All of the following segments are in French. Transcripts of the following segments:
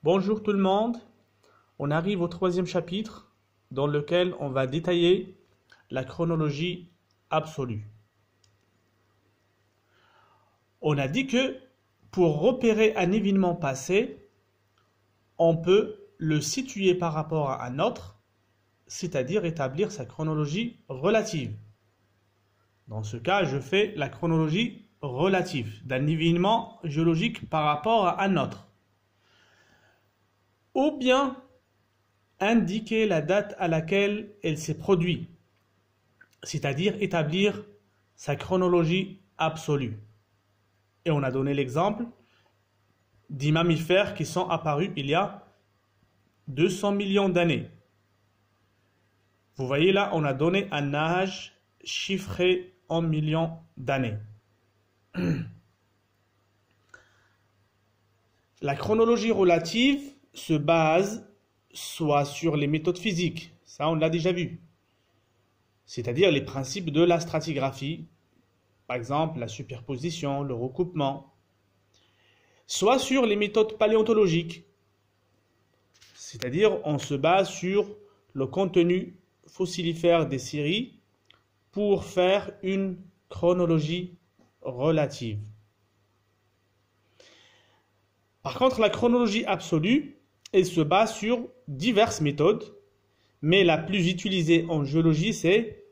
Bonjour tout le monde, on arrive au troisième chapitre dans lequel on va détailler la chronologie absolue. On a dit que pour repérer un événement passé, on peut le situer par rapport à un autre, c'est-à-dire établir sa chronologie relative. Dans ce cas, je fais la chronologie relative d'un événement géologique par rapport à un autre. Ou bien indiquer la date à laquelle elle s'est produite, c'est-à-dire établir sa chronologie absolue. Et on a donné l'exemple des mammifères qui sont apparus il y a 200 millions d'années. Vous voyez là, on a donné un âge chiffré en millions d'années. La chronologie relative se base soit sur les méthodes physiques, ça on l'a déjà vu, c'est-à-dire les principes de la stratigraphie, par exemple la superposition, le recoupement, soit sur les méthodes paléontologiques, c'est-à-dire on se base sur le contenu fossilifère des scieries pour faire une chronologie relative. Par contre, la chronologie absolue, elle se base sur diverses méthodes, mais la plus utilisée en géologie, c'est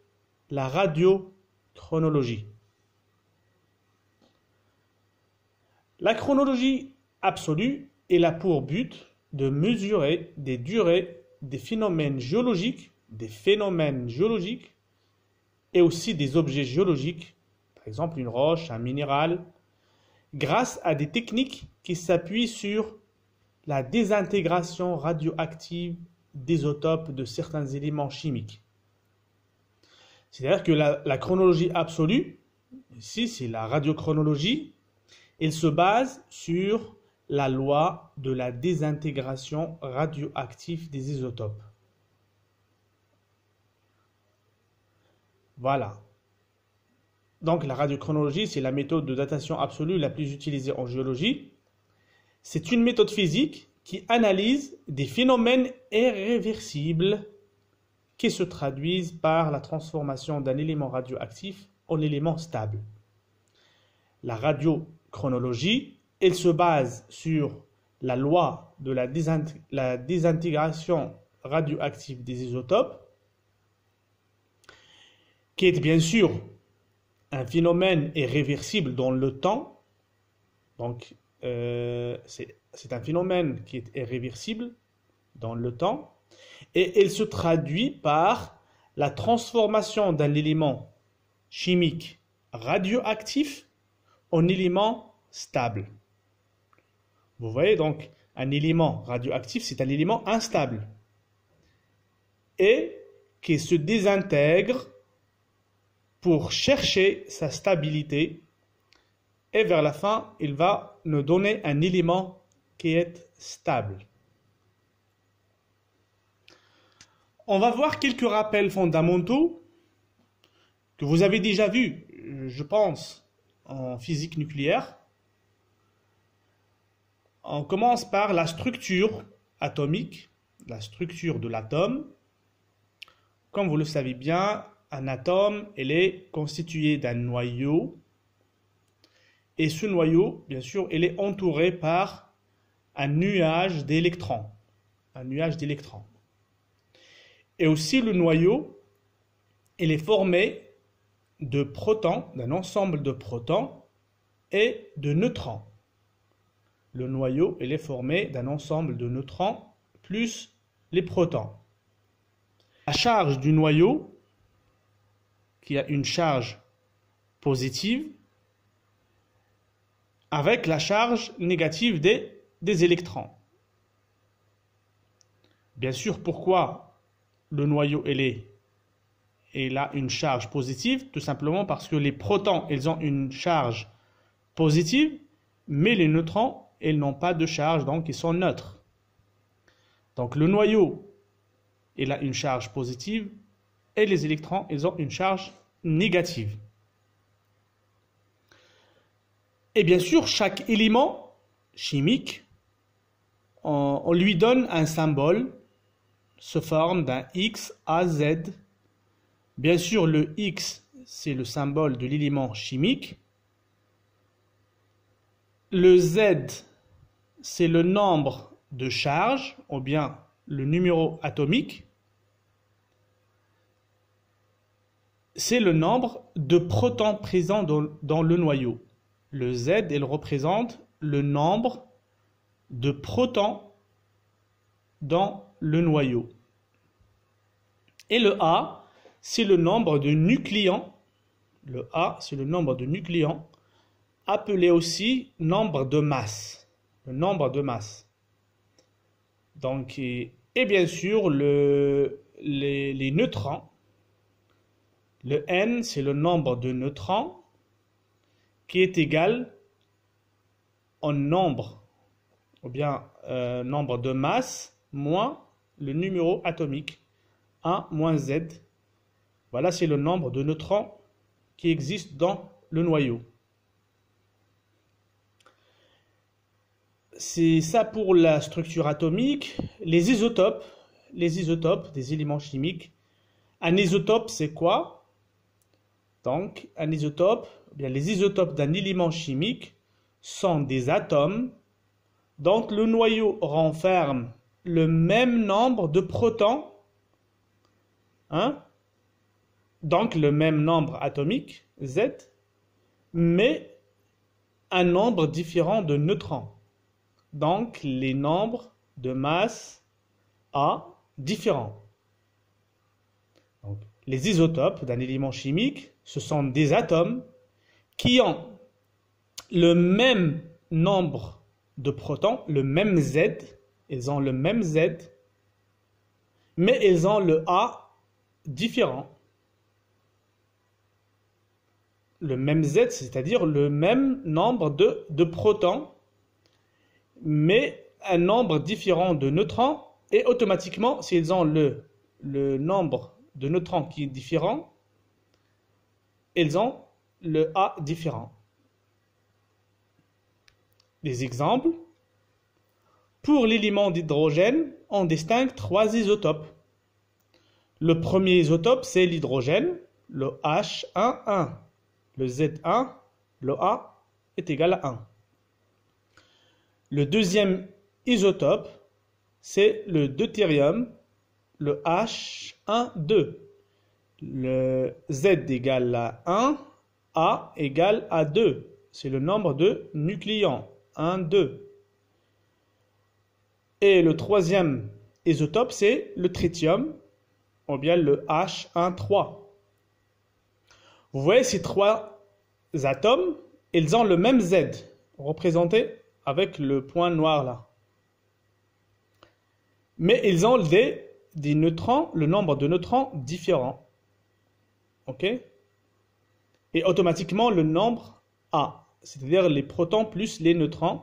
la radiochronologie. La chronologie absolue, elle a pour but de mesurer des durées des phénomènes géologiques et aussi des objets géologiques, par exemple une roche, un minéral, grâce à des techniques qui s'appuient sur la désintégration radioactive d'isotopes de certains éléments chimiques. C'est-à-dire que la chronologie absolue, ici c'est la radiochronologie, elle se base sur la loi de la désintégration radioactive des isotopes. Voilà. Donc la radiochronologie, c'est la méthode de datation absolue la plus utilisée en géologie. C'est une méthode physique qui analyse des phénomènes irréversibles qui se traduisent par la transformation d'un élément radioactif en élément stable. La radiochronologie, elle se base sur la loi de la désintégration radioactive des isotopes, qui est bien sûr un phénomène irréversible dans le temps. Donc, c'est un phénomène qui est irréversible dans le temps et elle se traduit par la transformation d'un élément chimique radioactif en élément stable. Vous voyez donc, un élément radioactif, c'est un élément instable et qui se désintègre pour chercher sa stabilité. Et vers la fin, il va nous donner un élément qui est stable. On va voir quelques rappels fondamentaux que vous avez déjà vus, je pense, en physique nucléaire. On commence par la structure atomique, la structure de l'atome. Comme vous le savez bien, un atome, il est constitué d'un noyau. Et ce noyau, bien sûr, il est entouré par un nuage d'électrons. Un nuage d'électrons. Et aussi le noyau, il est formé de protons, d'un ensemble de protons et de neutrons. Le noyau, il est formé d'un ensemble de neutrons plus les protons. La charge du noyau, qui a une charge positive, avec la charge négative des électrons. Bien sûr, pourquoi le noyau il a une charge positive? Tout simplement parce que les protons, ils ont une charge positive, mais les neutrons, ils n'ont pas de charge, donc ils sont neutres. Donc le noyau, il a une charge positive, et les électrons, ils ont une charge négative. Et bien sûr, chaque élément chimique, on lui donne un symbole sous forme d'un X, A, Z. Bien sûr, le X, c'est le symbole de l'élément chimique. Le Z, c'est le nombre de charges, ou bien le numéro atomique. C'est le nombre de protons présents dans le noyau. Le Z, il représente le nombre de protons dans le noyau. Et le A, c'est le nombre de nucléons. Le A, c'est le nombre de nucléons, appelé aussi nombre de masse. Le nombre de masse. Donc, et bien sûr, les neutrons. Le N, c'est le nombre de neutrons qui est égal au nombre, ou bien nombre de masse, moins le numéro atomique, 1 moins Z. Voilà, c'est le nombre de neutrons qui existe dans le noyau. C'est ça pour la structure atomique. Les isotopes des éléments chimiques. Un isotope, c'est quoi? Donc, un isotope, bien, les isotopes d'un élément chimique sont des atomes dont le noyau renferme le même nombre de protons, hein? Donc le même nombre atomique, Z, mais un nombre différent de neutrons. Donc les nombres de masse A différents. Donc, les isotopes d'un élément chimique, ce sont des atomes qui ont le même nombre de protons, le même Z, ils ont le même Z, mais ils ont le A différent. Le même Z, c'est-à-dire le même nombre de protons, mais un nombre différent de neutrons, et automatiquement, s'ils ont le nombre de neutrons qui est différent, ils ont le A différent. Des exemples. Pour l'élément d'hydrogène, on distingue 3 isotopes. Le premier isotope, c'est l'hydrogène, le H11. Le Z1, le A est égal à 1. Le deuxième isotope, c'est le deutérium, le H12. Le Z égale à 1, A égale à 2. C'est le nombre de nucléons, 1, 2. Et le troisième isotope, c'est le tritium, ou bien le H13. Vous voyez ces 3 atomes, ils ont le même Z, représenté avec le point noir là. Mais ils ont des neutrons, le nombre de neutrons différents. OK? Et automatiquement le nombre A, c'est-à-dire les protons plus les neutrons.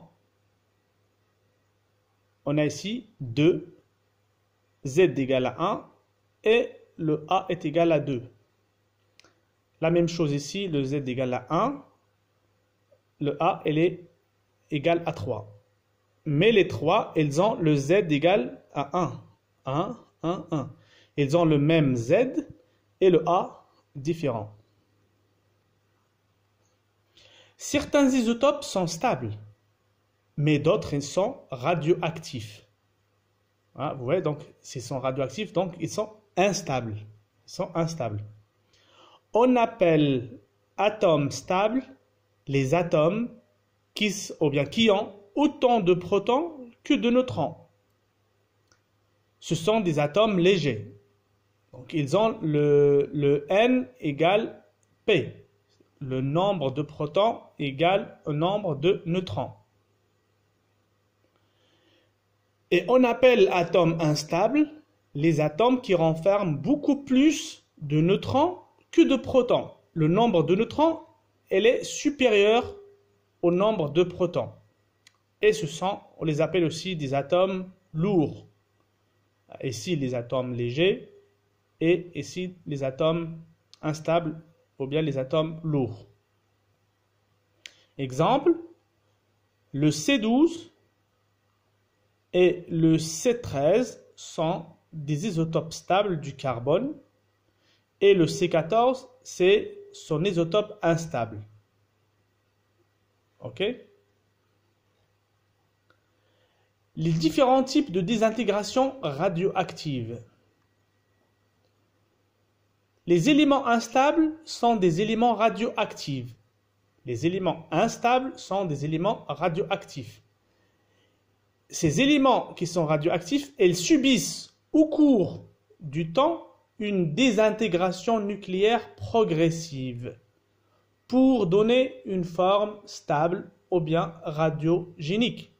On a ici 2, Z égale à 1 et le A est égal à 2. La même chose ici, le Z égale à 1, le A elle est égal à 3. Mais les 3, ils ont le Z égal à 1. 1, 1, 1. Ils ont le même Z et le A différent. Certains isotopes sont stables, mais d'autres ils sont radioactifs. Hein, vous voyez, donc s'ils sont radioactifs, donc ils sont instables. Ils sont instables. On appelle atomes stables les atomes qui ont autant de protons que de neutrons. Ce sont des atomes légers. Donc ils ont le N égale P. Le nombre de protons égale au nombre de neutrons. Et on appelle atomes instables les atomes qui renferment beaucoup plus de neutrons que de protons. Le nombre de neutrons, elle est supérieur au nombre de protons. Et on les appelle aussi des atomes lourds. Ici, les atomes légers et ici, les atomes instables ou bien les atomes lourds. Exemple, le C12 Et le C13 sont des isotopes stables du carbone. Et le C14, c'est son isotope instable. OK? Les différents types de désintégration radioactive. Les éléments instables sont des éléments radioactifs. Les éléments instables sont des éléments radioactifs. Ces éléments qui sont radioactifs, ils subissent au cours du temps une désintégration nucléaire progressive pour donner une forme stable ou bien radiogénique.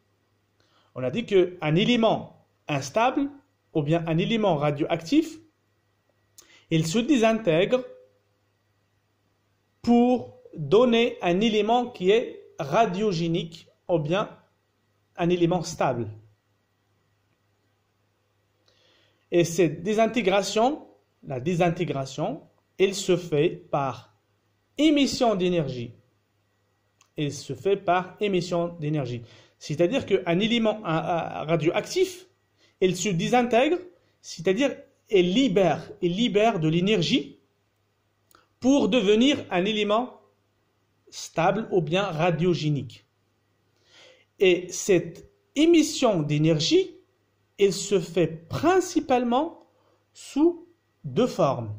On a dit qu'un élément instable ou bien un élément radioactif, il se désintègre pour donner un élément qui est radiogénique ou bien un élément stable. Et cette désintégration, la désintégration, elle se fait par émission d'énergie. Elle se fait par émission d'énergie. C'est-à-dire qu'un élément radioactif, il se désintègre, c'est-à-dire il libère de l'énergie pour devenir un élément stable ou bien radiogénique. Et cette émission d'énergie, elle se fait principalement sous deux formes.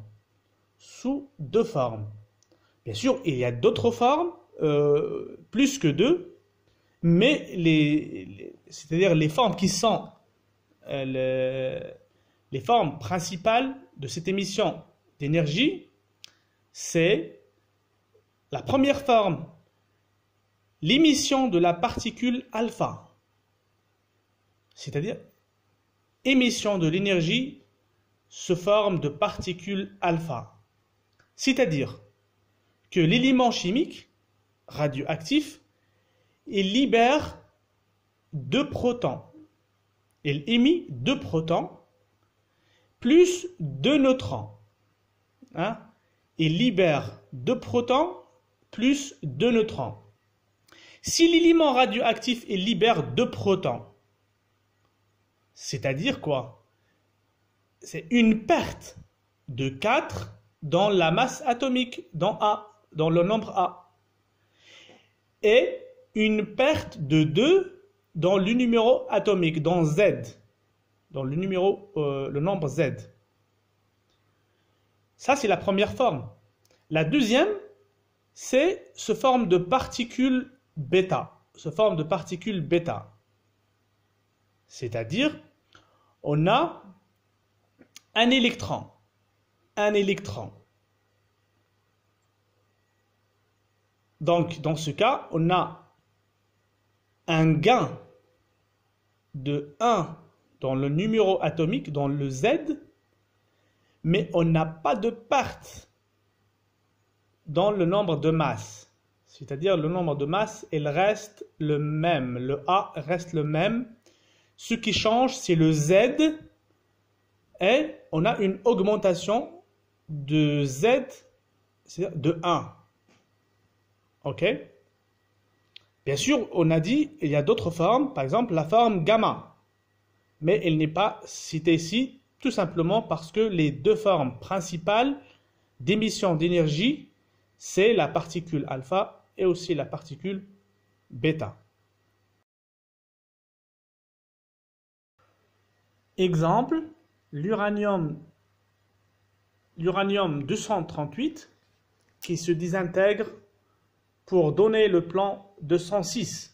Bien sûr, il y a d'autres formes, plus que deux, mais c'est-à-dire les formes qui sont les formes principales de cette émission d'énergie, c'est la première forme, l'émission de la particule alpha, c'est-à-dire émission de l'énergie sous forme de particules alpha, c'est-à-dire que l'élément chimique radioactif, il libère deux protons, il émet deux protons plus deux neutrons. Il libère deux protons plus deux neutrons. Si l'élément radioactif il libère deux protons, c'est-à-dire quoi? C'est une perte de 4 dans la masse atomique, dans le nombre A. Et une perte de 2 dans le numéro atomique, dans Z. Dans le nombre Z. Ça, c'est la première forme. La deuxième, c'est sous forme de particules bêta. C'est-à-dire, on a un électron. Donc, dans ce cas, on a un gain de 1 dans le numéro atomique, dans le Z, mais on n'a pas de perte dans le nombre de masse. C'est-à-dire, le nombre de masse, il reste le même. Le A reste le même. Ce qui change, c'est le Z. Et on a une augmentation de Z, c'est-à-dire de 1. OK? Bien sûr, on a dit, il y a d'autres formes, par exemple la forme gamma. Mais elle n'est pas citée ici, tout simplement parce que les deux formes principales d'émission d'énergie, c'est la particule alpha et aussi la particule bêta. Exemple, l'uranium 238 qui se désintègre pour donner le plan 206.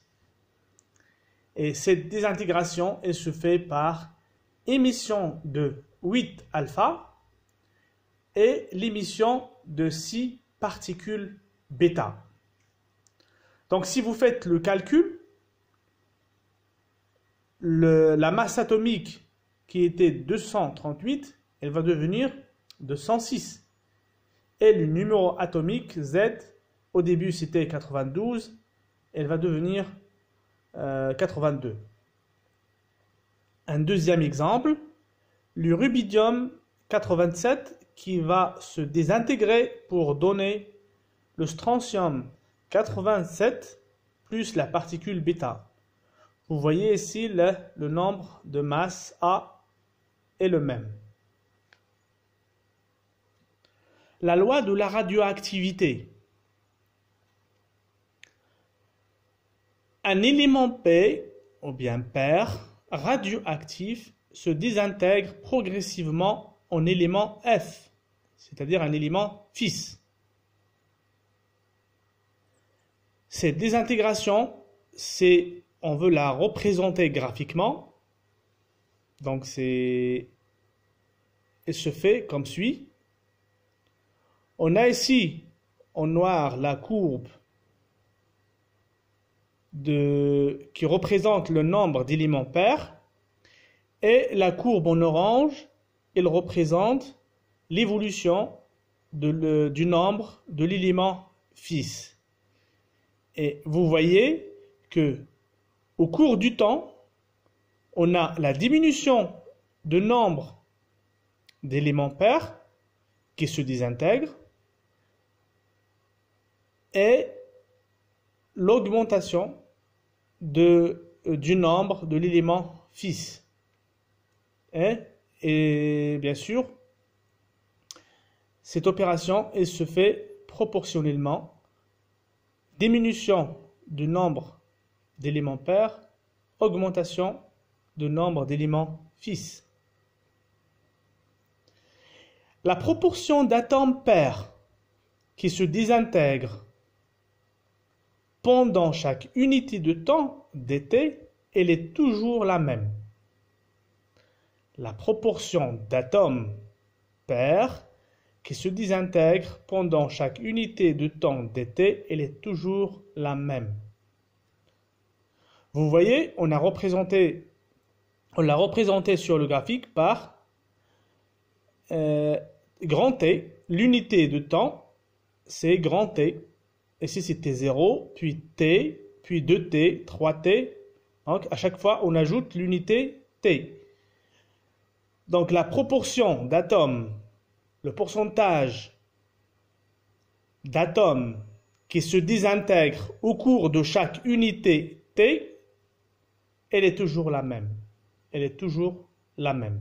Et cette désintégration, elle se fait par émission de 8 alpha et l'émission de 6 particules bêta. Donc si vous faites le calcul, la masse atomique qui était 238, elle va devenir 206. Et le numéro atomique Z, au début c'était 92, elle va devenir 82. Un deuxième exemple, le rubidium 87 qui va se désintégrer pour donner le strontium 87 plus la particule bêta. Vous voyez ici le nombre de masses A est le même. La loi de la radioactivité. Un élément P, ou bien pair, radioactif, se désintègre progressivement en élément F, c'est-à-dire un élément fils. Cette désintégration, on veut la représenter graphiquement. Donc elle se fait comme suit. On a ici en noir la courbe qui représente le nombre d'éléments pairs, et la courbe en orange, elle représente l'évolution du nombre de l'élément fils. Et vous voyez que au cours du temps, on a la diminution de nombre d'éléments pairs qui se désintègrent et l'augmentation du nombre de l'élément fils. Et bien sûr, cette opération elle se fait proportionnellement. Diminution du nombre d'éléments pairs, augmentation du nombre d'éléments fils. La proportion d'atomes pairs qui se désintègrent pendant chaque unité de temps dt, elle est toujours la même. La proportion d'atomes pairs qui se désintègrent pendant chaque unité de temps dt, elle est toujours la même. Vous voyez, on l'a représenté sur le graphique par grand T. L'unité de temps, c'est grand T. Ici, c'était 0, puis T, puis 2T, 3T. Donc, à chaque fois, on ajoute l'unité T. Donc, la proportion d'atomes, le pourcentage d'atomes qui se désintègrent au cours de chaque unité T, elle est toujours la même. Elle est toujours la même.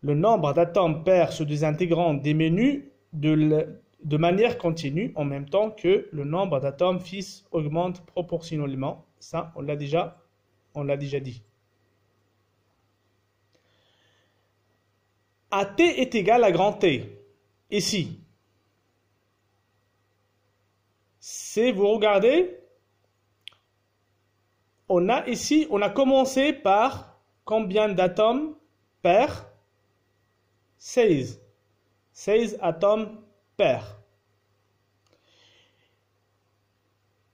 Le nombre d'atomes pairs se désintégrant diminue de manière continue en même temps que le nombre d'atomes fils augmente proportionnellement. Ça, on l'a déjà dit. AT est égal à grand T. Ici, si vous regardez, on a commencé par combien d'atomes pairs? 16. 16 atomes pairs.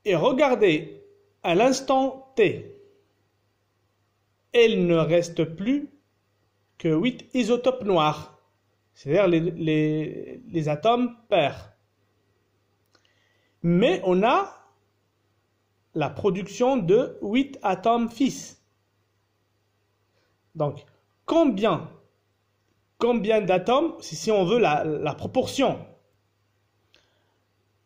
Et regardez, à l'instant T, il ne reste plus que 8 isotopes noirs, c'est-à-dire les atomes pairs. Mais on a la production de 8 atomes fils. Donc, combien d'atomes, si on veut la proportion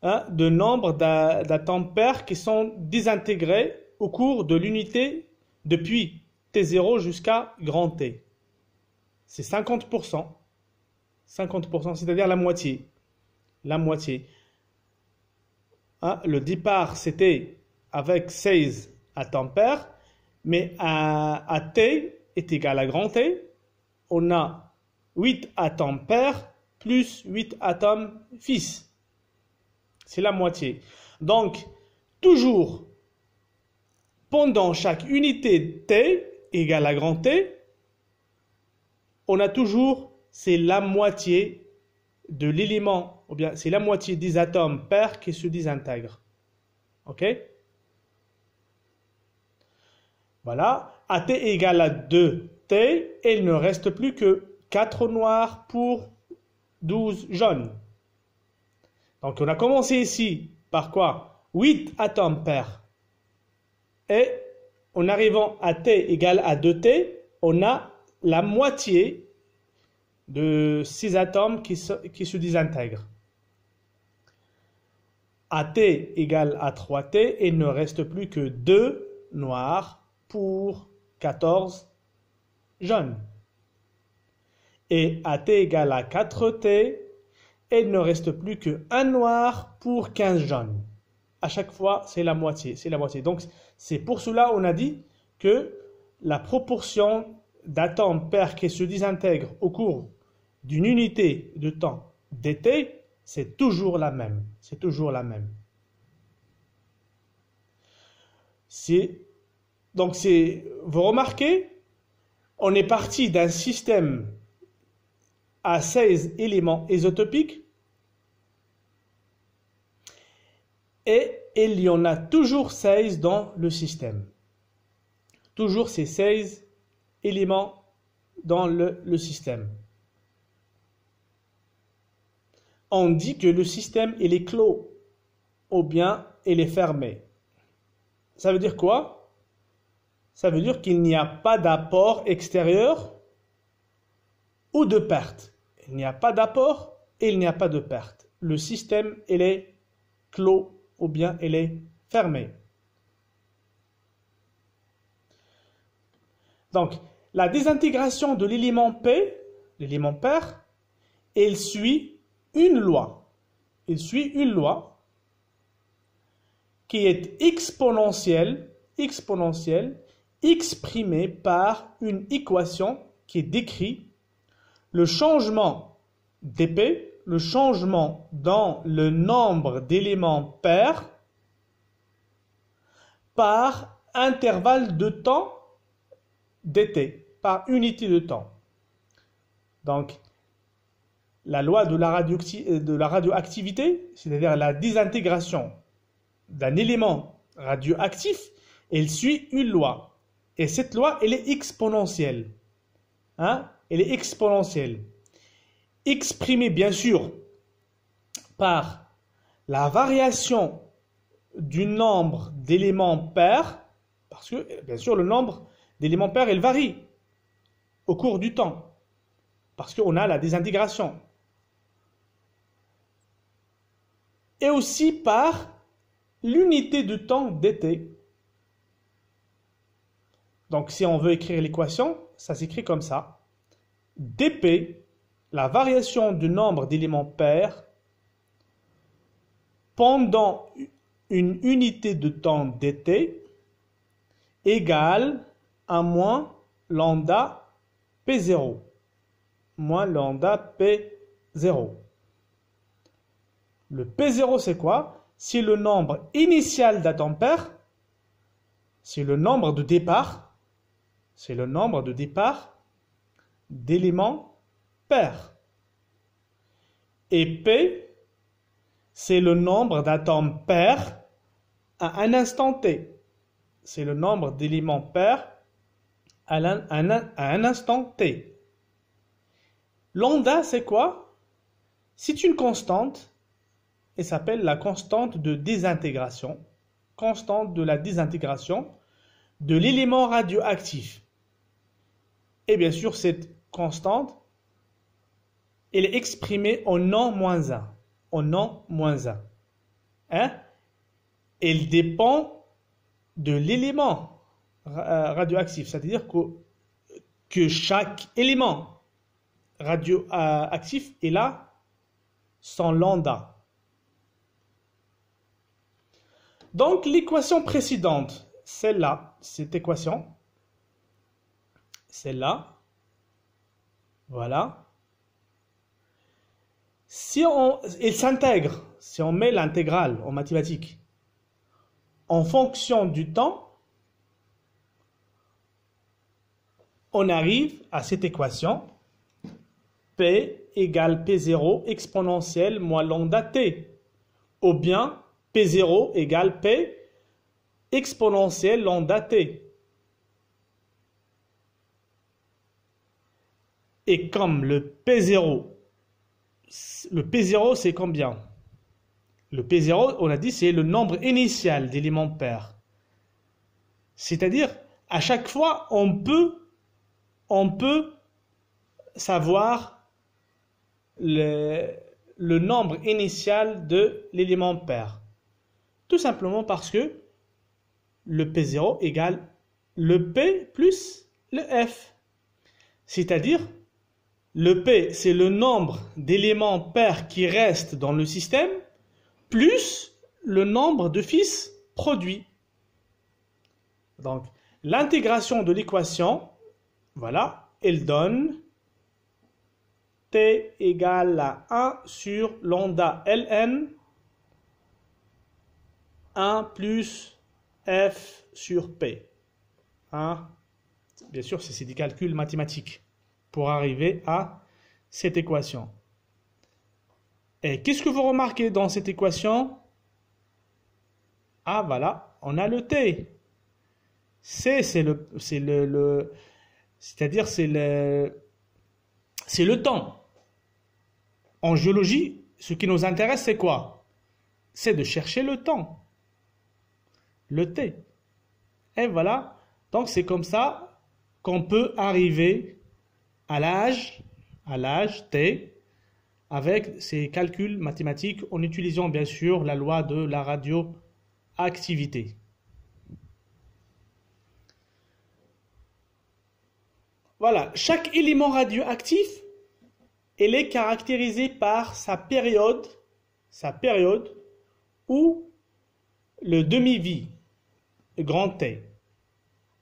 de nombre d'atomes pairs qui sont désintégrés au cours de l'unité depuis T0 jusqu'à grand T. C'est 50%. 50%, c'est-à-dire la moitié. La moitié. Le départ, c'était avec 16 atomes pairs, mais à T est égal à grand T, on a 8 atomes pairs plus 8 atomes fils. C'est la moitié. Donc, toujours, pendant chaque unité T égale à grand T, on a toujours, c'est la moitié de l'élément, ou bien c'est la moitié des atomes pairs qui se désintègrent. Ok? Voilà. AT égale à 2T, et il ne reste plus que 4 noirs pour 12 jaunes. Donc on a commencé ici par quoi? 8 atomes pairs. Et en arrivant à T égale à 2T, on a la moitié de ces atomes qui se désintègrent. AT égale à 3T et il ne reste plus que 2 noirs pour 14 jaunes. Et AT égale à 4T et il ne reste plus que 1 noir pour 15 jaunes. À chaque fois, c'est la moitié. Donc, c'est pour cela on a dit que la proportion d'atomes pairs qui se désintègrent au cours d'une unité de temps dt, c'est toujours la même. C'est toujours la même. Donc, vous remarquez, on est parti d'un système à 16 éléments isotopiques et il y en a toujours 16 dans le système. Toujours ces 16 éléments dans le système. On dit que le système il est clos ou bien il est fermé. Ça veut dire quoi? Ça veut dire qu'il n'y a pas d'apport extérieur ou de perte. Il n'y a pas d'apport et il n'y a pas de perte. Le système il est clos ou bien il est fermé. Donc, la désintégration de l'élément P, l'élément pair, il suit une loi. Il suit une loi qui est exponentielle exprimée par une équation qui décrit le changement dp, le changement dans le nombre d'éléments pairs par intervalle de temps dt, par unité de temps. Donc, la loi de la radioactivité, c'est-à-dire la désintégration d'un élément radioactif, elle suit une loi. Et cette loi, elle est exponentielle. Elle est exponentielle. Exprimée, bien sûr, par la variation du nombre d'éléments pairs, parce que, bien sûr, le nombre d'éléments pairs, il varie au cours du temps, parce qu'on a la désintégration. Et aussi par l'unité de temps dt. Donc, si on veut écrire l'équation, ça s'écrit comme ça. dp, la variation du nombre d'éléments pairs pendant une unité de temps dt égale à moins lambda P0. Moins lambda P0. Le P0, c'est quoi? C'est le nombre initial d'atomes pairs. C'est le nombre de départ. C'est le nombre de départ d'éléments pairs. Et P, c'est le nombre d'atomes pairs à un instant T. C'est le nombre d'éléments pairs à un instant T. Lambda, c'est quoi? C'est une constante et s'appelle la constante de désintégration. Constante de la désintégration de l'élément radioactif. Et bien sûr, cette constante, elle est exprimée en N-1. En N-1. Elle dépend de l'élément radioactif. C'est-à-dire que chaque élément radioactif est là son lambda. Donc, l'équation précédente, celle-là, cette équation, celle-là, voilà. Elle s'intègre, si on met l'intégrale en mathématiques, en fonction du temps, on arrive à cette équation, P égale P0 exponentielle moins lambda T, ou bien P0 égale P exponentielle lambda T. Et comme le P0 c'est combien? Le P0, on a dit, c'est le nombre initial d'éléments pairs. C'est-à-dire, à chaque fois, on peut savoir le nombre initial de l'élément pair. Tout simplement parce que le P0 égale le P plus le F. C'est-à-dire, le P, c'est le nombre d'éléments pairs qui restent dans le système, plus le nombre de fils produits. Donc, l'intégration de l'équation, voilà, elle donne T égale à 1 sur lambda ln, 1 plus F sur P. Hein? Bien sûr, c'est des calculs mathématiques pour arriver à cette équation. Et qu'est-ce que vous remarquez dans cette équation? Ah, voilà, on a le T. C, c'est-à-dire c'est le temps. En géologie, ce qui nous intéresse, c'est quoi? C'est de chercher le temps. Le T. Et voilà, donc c'est comme ça qu'on peut arriver à l'âge T avec ces calculs mathématiques en utilisant bien sûr la loi de la radioactivité. Voilà, chaque élément radioactif, il est caractérisé par sa période ou le demi-vie, grand T.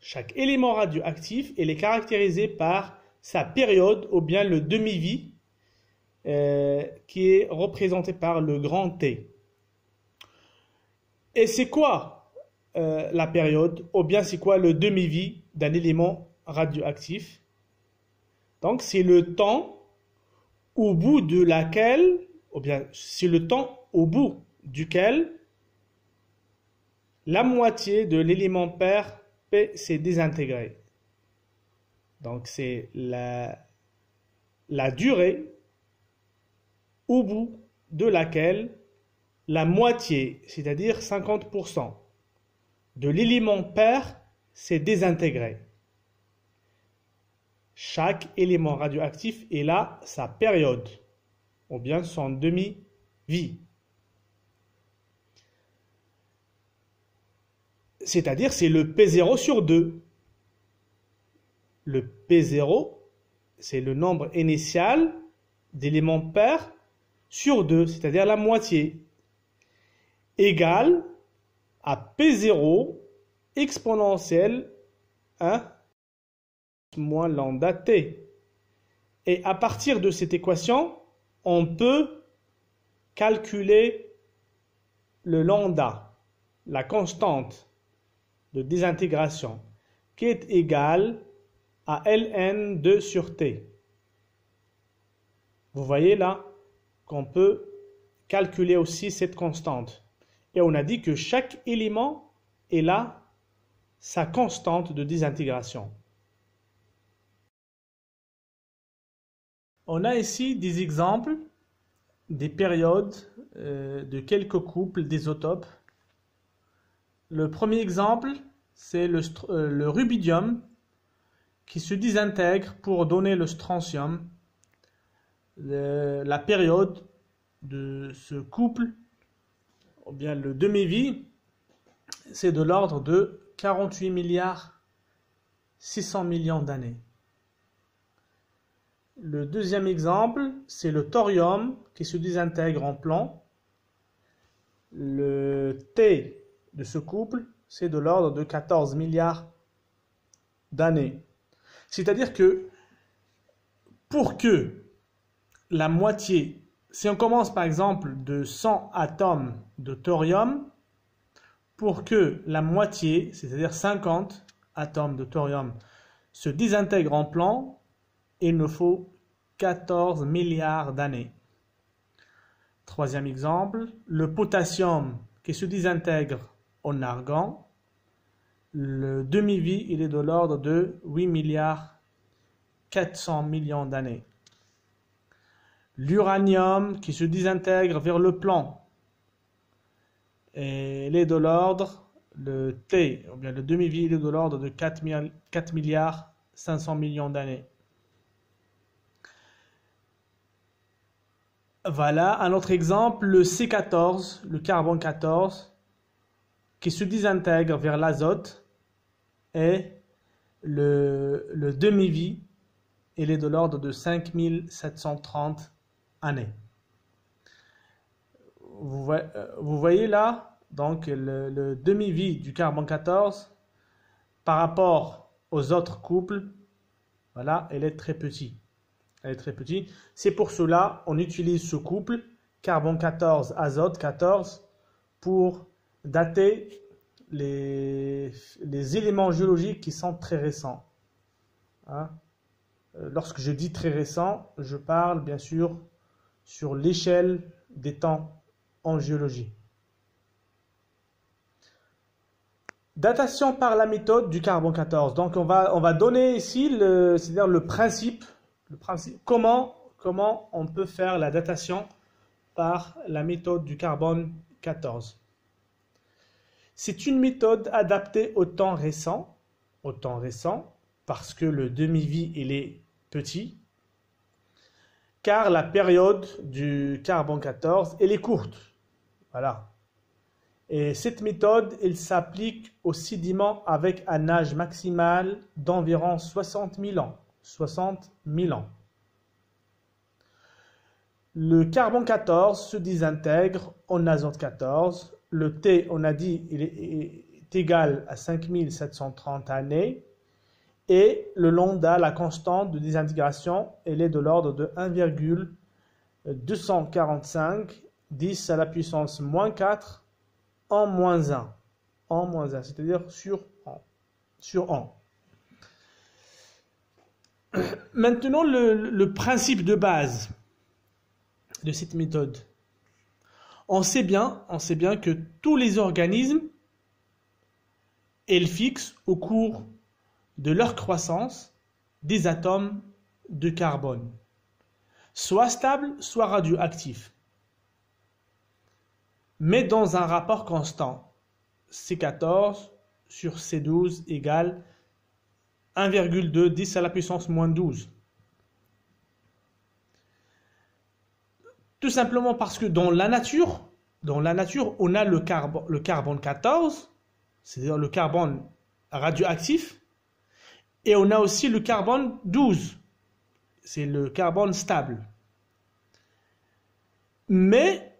Chaque élément radioactif, il est caractérisé par sa période ou bien le demi-vie qui est représenté par le grand T. Et c'est quoi la période ou bien c'est quoi le demi-vie d'un élément radioactif? Donc c'est le temps au bout de laquelle, ou bien c'est le temps au bout duquel la moitié de l'élément pair P s'est désintégré. Donc c'est la durée au bout de laquelle la moitié, c'est-à-dire 50% de l'élément pair s'est désintégré. Chaque élément radioactif est là sa période, ou bien son demi-vie. C'est-à-dire c'est le P0 sur 2. Le P0, c'est le nombre initial d'éléments pairs sur 2, c'est-à-dire la moitié, égale à P0 exponentielle 1 moins lambda T. Et à partir de cette équation, on peut calculer le lambda, la constante de désintégration, qui est égale à ln 2 sur T. Vous voyez là qu'on peut calculer aussi cette constante. Et on a dit que chaque élément est là sa constante de désintégration. On a ici des exemples des périodes de quelques couples d'isotopes. Le premier exemple, c'est le rubidium qui se désintègre pour donner le strontium. La période de ce couple, ou bien le demi-vie, c'est de l'ordre de 48 milliards 600 millions d'années. Le deuxième exemple, c'est le thorium qui se désintègre en plomb. Le T de ce couple, c'est de l'ordre de 14 milliards d'années. C'est-à-dire que pour que la moitié, si on commence par exemple de 100 atomes de thorium, pour que la moitié, c'est-à-dire 50 atomes de thorium, se désintègrent en plomb, il nous faut 14 milliards d'années. Troisième exemple, le potassium qui se désintègre en argon. Le demi-vie, il est de l'ordre de 8 milliards 400 millions d'années. L'uranium qui se désintègre vers le plomb. Et il est de l'ordre, le T, ou bien le demi-vie, il est de l'ordre de 4 milliards 500 millions d'années. Voilà un autre exemple, le C14, le carbone 14, qui se désintègre vers l'azote et le demi-vie, il est de l'ordre de 5730 années. Vous voyez là, donc le demi-vie du carbone 14 par rapport aux autres couples, voilà, elle est très petite. Elle est très petite. C'est pour cela on utilise ce couple carbone 14, azote 14 pour dater les éléments géologiques qui sont très récents. Hein? Lorsque je dis très récent, je parle bien sûr sur l'échelle des temps en géologie. Datation par la méthode du carbone 14. Donc on va donner ici c'est-à-dire le principe, comment on peut faire la datation par la méthode du carbone 14. C'est une méthode adaptée au temps récent, parce que le demi-vie il est petit, car la période du carbone 14 elle est courte. Voilà. Et cette méthode, elle s'applique aux sédiments avec un âge maximal d'environ 60 000 ans. 60 000 ans. Le carbone 14 se désintègre en azote 14. Le T, on a dit, il est égal à 5730 années. Et le lambda, la constante de désintégration, elle est de l'ordre de 1,245 10 à la puissance moins 4 en moins 1. En moins 1, c'est-à-dire sur 1. Maintenant, le principe de base de cette méthode. On sait bien que tous les organismes, ils fixent au cours de leur croissance des atomes de carbone, soit stables, soit radioactifs, mais dans un rapport constant. C14 sur C12 égale 1,2 10 à la puissance moins 12. Tout simplement parce que dans la nature, on a le carbone 14, c'est-à-dire le carbone radioactif, et on a aussi le carbone 12, c'est le carbone stable. Mais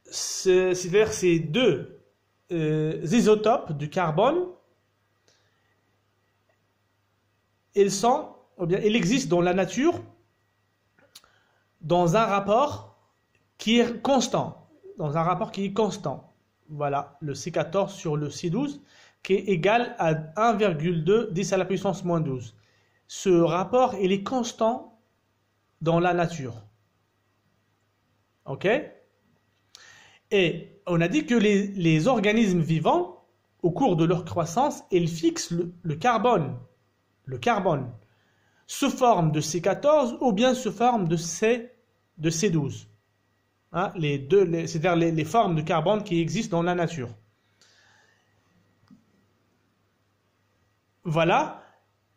c'est-à-dire ces deux isotopes du carbone, ils existent dans la nature dans un rapport qui est constant. Voilà, le C14 sur le C12 qui est égal à 1,2 10 à la puissance moins 12. Ce rapport, il est constant dans la nature. Ok? Et on a dit que les organismes vivants, au cours de leur croissance, ils fixent le carbone. Le carbone sous forme de C14 ou bien sous forme de C12. Hein, c'est-à-dire les formes de carbone qui existent dans la nature. Voilà.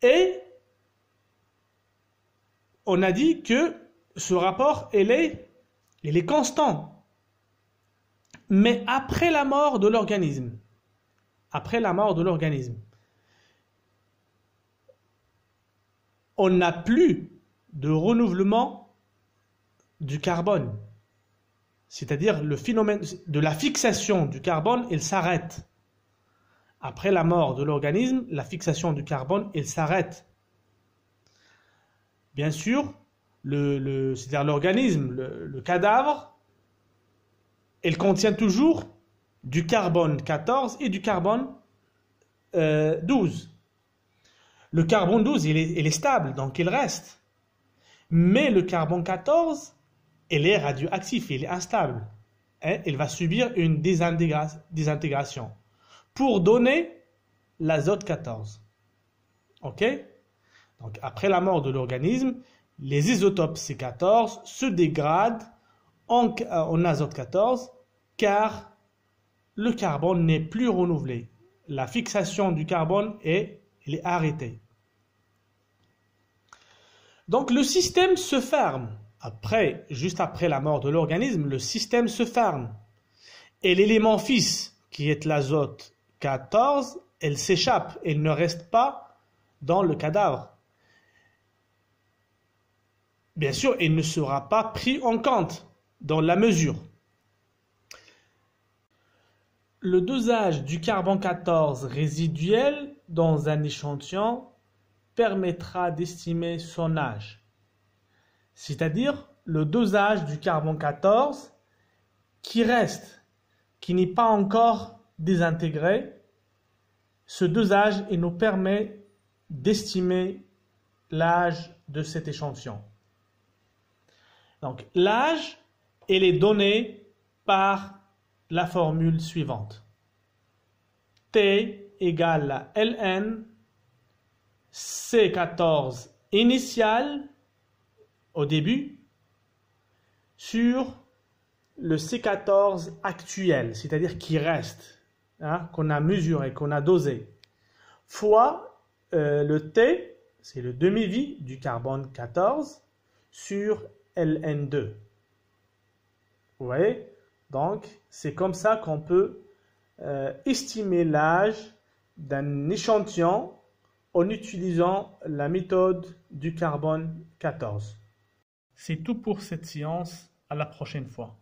Et on a dit que ce rapport, il est constant. Mais après la mort de l'organisme, on n'a plus de renouvellement du carbone. C'est-à-dire le phénomène de la fixation du carbone, il s'arrête. Après la mort de l'organisme, la fixation du carbone, il s'arrête. Bien sûr, c'est-à-dire l'organisme, le cadavre, il contient toujours du carbone 14 et du carbone 12. Le carbone 12, il est stable, donc il reste. Mais le carbone 14, il est radioactif, il est instable. Et il va subir une désintégration pour donner l'azote 14. Ok? Donc après la mort de l'organisme, les isotopes C14 se dégradent en azote 14 car le carbone n'est plus renouvelé. La fixation du carbone est arrêtée. Donc le système se ferme. Juste après la mort de l'organisme, le système se ferme. Et l'élément fils, qui est l'azote 14, elle s'échappe, elle ne reste pas dans le cadavre. Bien sûr, elle ne sera pas pris en compte dans la mesure. Le dosage du carbone 14 résiduel dans un échantillon permettra d'estimer son âge. C'est-à-dire le dosage du carbone 14 qui reste, qui n'est pas encore désintégré. Ce dosage il nous permet d'estimer l'âge de cet échantillon. Donc l'âge, il est donné par la formule suivante. T égale à ln C14 initial au début sur le C14 actuel, c'est-à-dire qui reste, hein, qu'on a mesuré, qu'on a dosé, fois le T, c'est le demi-vie du carbone 14, sur Ln2. Vous voyez? Donc, c'est comme ça qu'on peut estimer l'âge d'un échantillon en utilisant la méthode du carbone 14. C'est tout pour cette séance. À la prochaine fois.